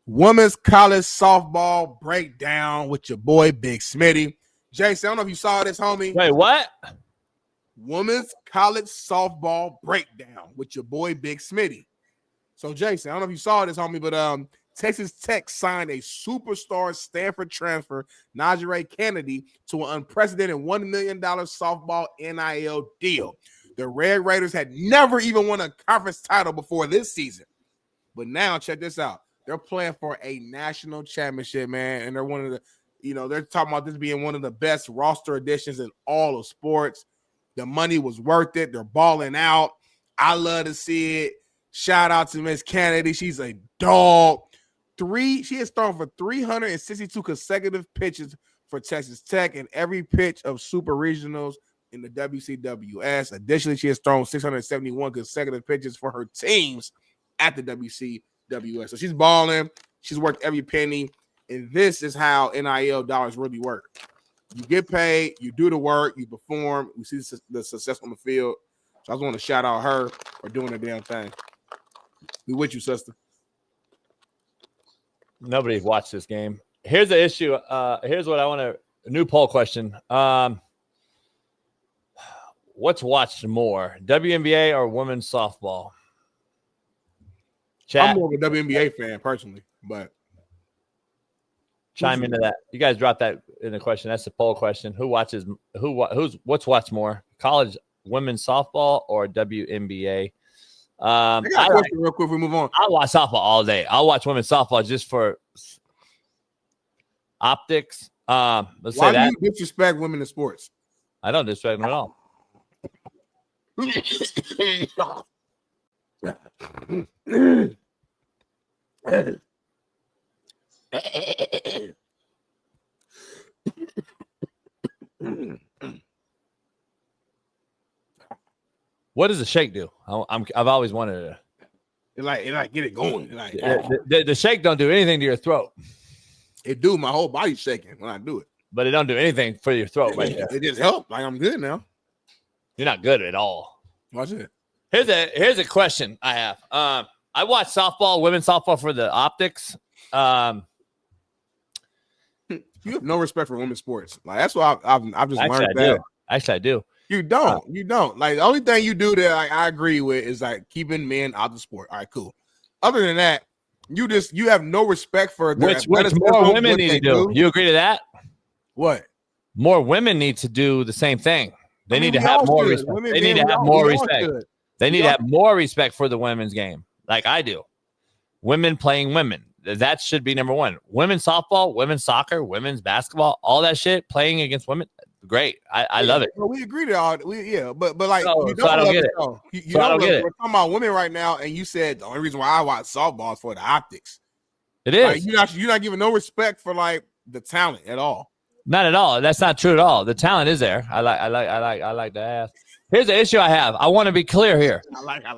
Women's college softball breakdown with your boy Big Smitty. Jason, I don't know if you saw this, homie. Wait, what? Women's college softball breakdown with your boy Big Smitty. So, Jason, I don't know if you saw this, homie, but Texas Tech signed a superstar Stanford transfer, Najee Kennedy, to an unprecedented $1 million softball NIL deal. The Red Raiders had never even won a conference title before this season. But now, check this out. They're playing for a national championship, man, and they're one of the, they're talking about this being one of the best roster additions in all of sports. The money was worth it. They're balling out. I love to see it. Shout out to Miss Kennedy. She's a dog. She has thrown for 362 consecutive pitches for Texas Tech and every pitch of super regionals in the WCWS. Additionally, she has thrown 671 consecutive pitches for her teams at the WCWS. So she's balling. She's worked every penny. And this is how NIL dollars really work. You get paid, you do the work, you perform, we see the success on the field. So I just want to shout out her for doing the damn thing. We with you, sister. Nobody watched this game. Here's the issue. Here's what I want to – a new poll question. What's watched more, WNBA or women's softball? Chat. I'm more of a WNBA fan personally, but – chime into that. You guys dropped that in the question. That's the poll question. What's watched more, college women's softball or WNBA? I got a question real quick before we move on. I watch softball all day. I'll watch women's softball just for optics. Why do you disrespect women in sports? I don't disrespect them at all. What does the shake do? I've always wanted to. It like get it going. The shake don't do anything to your throat. It do. My whole body's shaking when I do it. But it don't do anything for your throat right there. It just helps. Like I'm good now. You're not good at all. Watch it. Here's a question I have. I watch softball, women's softball for the optics. You have no respect for women's sports. Like that's why I've just learned that. Actually, I do. You don't. You don't. Like the only thing you do that I agree with is like keeping men out of the sport. All right, cool. Other than that, you have no respect for which more women need to do. You agree to that? What? More women need to do the same thing. They need to have more respect. They need to have more respect. They need to have more respect for the women's game, like I do. Women playing women. That should be number one. Women's softball, women's soccer, women's basketball, all that shit, playing against women. Great. I love it. Well, we agree to all. But like, you don't I don't get it. You don't get it. We're talking about women right now, and you said the only reason why I watch softball is for the optics. It is. Like, you're not giving no respect for like the talent at all. Not at all. That's not true at all. The talent is there. I like to ask. Here's the issue I have. I want to be clear here. I like. I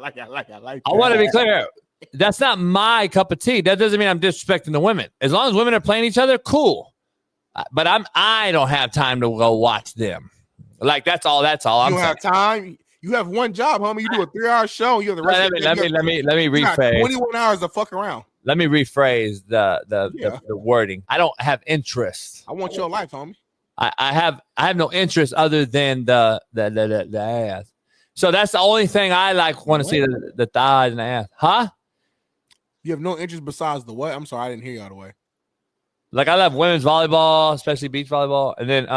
want to be clear. That's not my cup of tea. That doesn't mean I'm disrespecting the women. As long as women are playing each other, cool. But I don't have time to go watch them. Like that's all. You don't have time. You have one job, homie. You do a 3-hour show. You have the rest. Let me rephrase. 21 hours to fuck around. Let me rephrase the wording. I don't have interest. I want your life, homie. I have no interest other than the ass. So that's the only thing I want to see the thighs and the ass. Huh? You have no interest besides the what? I'm sorry, I didn't hear you all the way. Like I love women's volleyball, especially beach volleyball, and then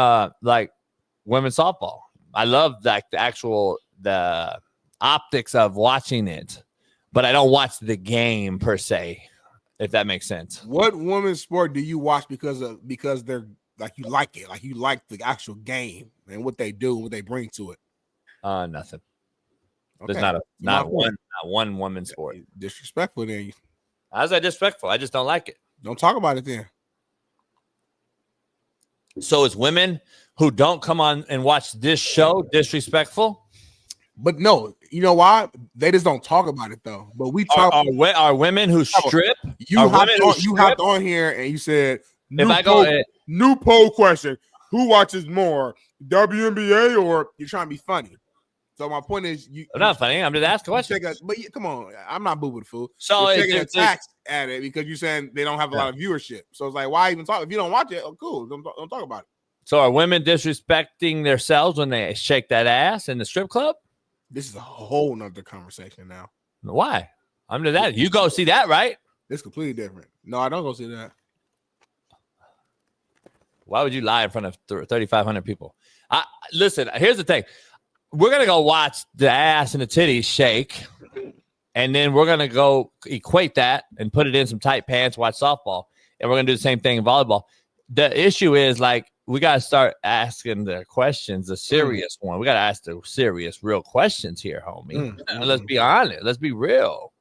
like women's softball. I love like the optics of watching it, but I don't watch the game per se, if that makes sense. What women's sport do you watch because they're like you like it, like you like the actual game and what they do, what they bring to it? Nothing. Okay. There's not one women's sport. Disrespectful then. How's that disrespectful? I just don't like it. Don't talk about it then. So is women who don't come on and watch this show disrespectful? But no, you know why? They just don't talk about it though. But we talk. Are women who strip? You hopped on here and you said new poll question: who watches more, WNBA or you're trying to be funny? So my point is, I'm not funny. I'm just asking questions. But come on, I'm not boo-boo the fool. So you're taking attacks at it because you're saying they don't have a lot of viewership. So it's like, why even talk? If you don't watch it, cool. Don't talk about it. So are women disrespecting themselves when they shake that ass in the strip club? This is a whole nother conversation now. Why? I'm to that. You go see that, right? It's completely different. No, I don't go see that. Why would you lie in front of 3,500 people? Listen, here's the thing. We're going to go watch the ass and the titties shake, and then we're going to go equate that and put it in some tight pants, watch softball, and we're going to do the same thing in volleyball. The issue is, like, we got to start asking the questions, the serious one. We got to ask the serious, real questions here, homie. Let's be honest. Let's be real.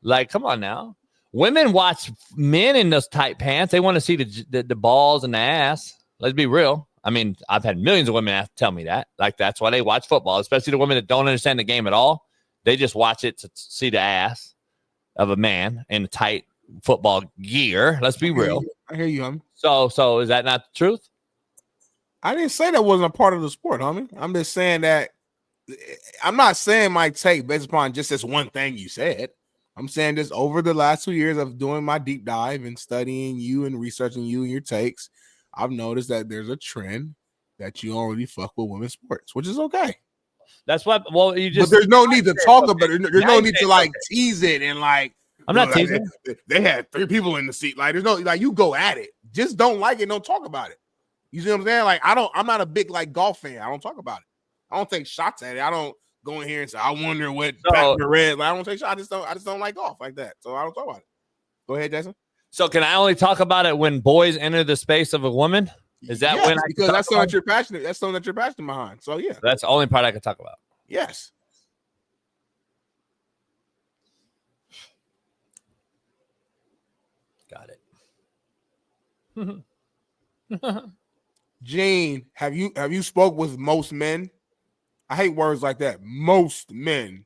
Like, come on now. Women watch men in those tight pants. They want to see the balls and the ass. Let's be real. I mean, I've had millions of women tell me that. Like, that's why they watch football, especially the women that don't understand the game at all. They just watch it to see the ass of a man in tight football gear. Let's be real. I hear you, homie. So is that not the truth? I didn't say that wasn't a part of the sport, homie. I'm just saying that I'm not saying my take based upon just this one thing you said. I'm saying this over the last 2 years of doing my deep dive and studying you and researching you and your takes. I've noticed that there's a trend that you already fuck with women's sports, which is okay. That's what. Well, you just. But there's no need to talk about it. There's no need to like tease it and like. I'm not teasing. They had 3 people in the seat. Like, there's no like. You go at it. Just don't like it. Don't talk about it. You see what I'm saying? Like, I'm not a big like golf fan. I don't talk about it. I don't take shots at it. I don't go in here and say, I wonder what the red. Like, I don't take shots. I just don't like golf like that. So I don't talk about it. Go ahead, Jason. So can I only talk about it when boys enter the space of a woman? Is that when because that's something that you're passionate. That's something that you're passionate behind. So yeah, that's the only part I can talk about. Yes. Got it. Gene, have you spoke with most men? I hate words like that. Most men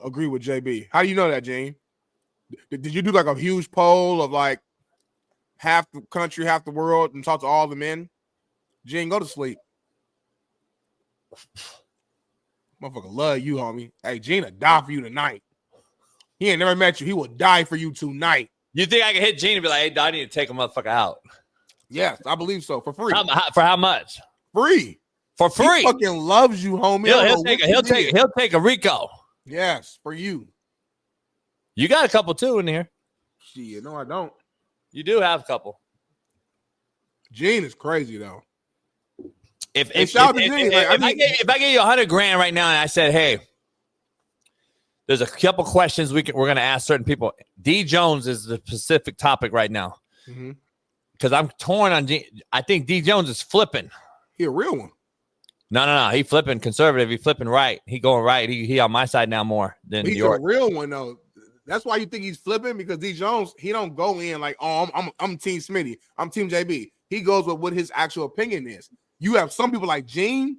agree with JB. How do you know that, Gene? Did you do like a huge poll of like half the country, half the world, and talk to all the men? Gene, go to sleep. Motherfucker love you, homie. Hey, Gene will die for you tonight. He ain't never met you. He will die for you tonight. You think I can hit Gene and be like, hey, I need to take a motherfucker out? Yes, I believe so. For free. For how much? Free. For free. He fucking loves you, homie. He'll take a Rico. Yes, for you. You got a couple too in here. Shit, no, I don't. You do have a couple. Gene is crazy though. If I gave you $100,000 right now and I said, hey, there's a couple questions we're going to ask certain people. D Jones is the specific topic right now. Because I'm torn on I think D Jones is flipping. He a real one. No. He flipping conservative. He flipping right. He going right. He on my side now more than he's a real one though. That's why you think he's flipping, because D Jones, he don't go in like, oh, I'm Team Smitty. I'm Team JB. He goes with what his actual opinion is. You have some people like Gene,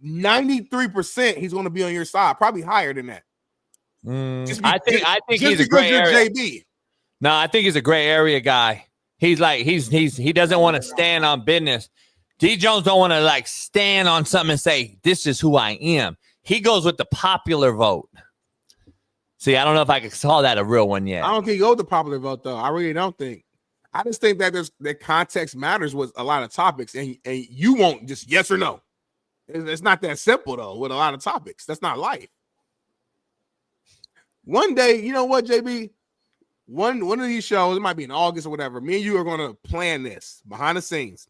93% he's going to be on your side, probably higher than that. I think he's a gray area. JB. No, I think he's a gray area guy. He's like he doesn't want to stand on business. D Jones don't want to like stand on something and say this is who I am. He goes with the popular vote. See, I don't know if I could call that a real one yet. I don't think he goes with the popular vote though. I really don't think. I just think that that context matters with a lot of topics, and you won't just yes or no. It's not that simple though with a lot of topics. That's not life. One day, you know what, JB? One of these shows, it might be in August or whatever. Me and you are going to plan this behind the scenes.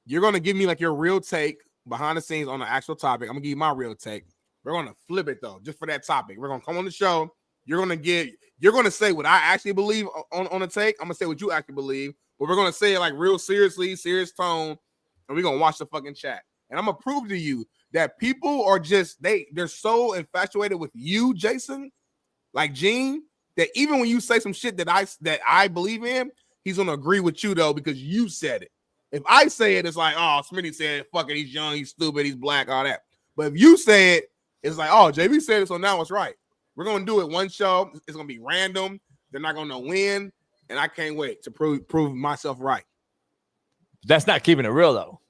You're going to give me like your real take behind the scenes on the actual topic. I'm going to give you my real take. We're going to flip it though, just for that topic. We're going to come on the show. You're going to say what I actually believe on a take. I'm going to say what you actually believe, but we're going to say it like real seriously, serious tone, and we're going to watch the fucking chat. And I'm going to prove to you that people are just, they're so infatuated with you, Jason, like Gene, that even when you say some shit that I believe in, he's going to agree with you though, because you said it. If I say it, it's like, oh, Smitty said, fuck it, he's young, he's stupid, he's black, all that. But if you say it, it's like, oh, JB said it, so now it's right. We're going to do it one show. It's going to be random. They're not going to win. And I can't wait to prove myself right. That's not keeping it real, though.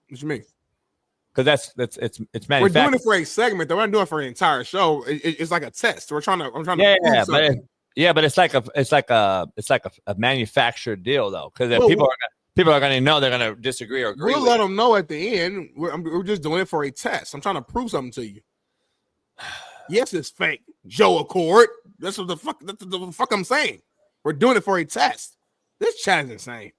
What you mean? because it's manufactured. We're doing it for a segment. We're not doing it for an entire show. It's like a test. I'm trying to prove something. But it's like a manufactured deal though, because people are going to know they're going to disagree or agree. We'll let them know at the end. We're just doing it for a test. I'm trying to prove something to you. Yes, it's fake. Joe Accord. That's what the fuck I'm saying. We're doing it for a test. This chat is insane.